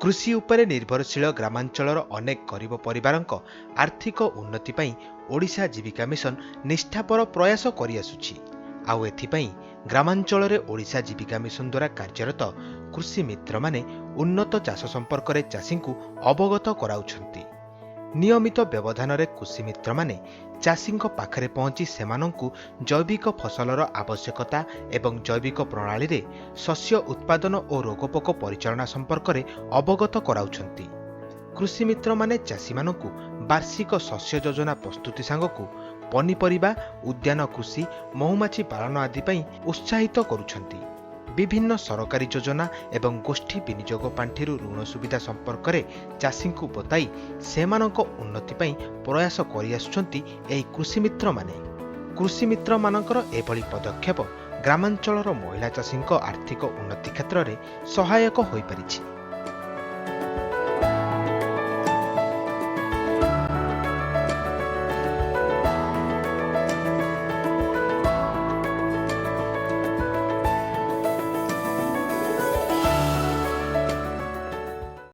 कृषि उपरे निर्भरशील ग्रामांचलर अनेक गरीब परिवारଙ୍କ आर्थिक उन्नति ପାଇଁ ओडिशा जीविका मिशन निष्ठापर प्रयास करि आसुछि। आउ एथिପାଇଁ ग्रामांचलरे ओडिशा जीविका मिशन द्वारा कार्यरत कृषि मित्र माने उन्नत चाष संपर्क रे चाषींकु अवगत कराउछन्ति। नियमित व्यवधान रे कृषि मित्र माने चाषींक पाखरे पहुंची सेमानंकु जैविक फसलर आवश्यकता एवं जैविक प्रणाली रे शस्य उत्पादन और रोगपोक परिचालना संपर्क रे अवगत कराउछन्ति। कृषि मित्र माने चाषी मानंकु वार्षिक शस्य योजना प्रस्तुति सांगकु पनीपरिबा उद्यान कृषि महुमाछी पालन आदि पई उत्साहित करुछन्ति। विभिन्न सरकारी योजना एवं गोष्ठी विनियोग पांठिरु ऋण सुविधा संपर्क रे चाषींकु बताई सेमानंक उन्नति पई प्रयास करि आसुछन्ति एही कृषि मित्र माने। कृषि मित्र मानकर एभली पदक्षेप ग्रामांचलर महिला चाषींक आर्थिक उन्नति क्षेत्र रे सहायक होई परिछि।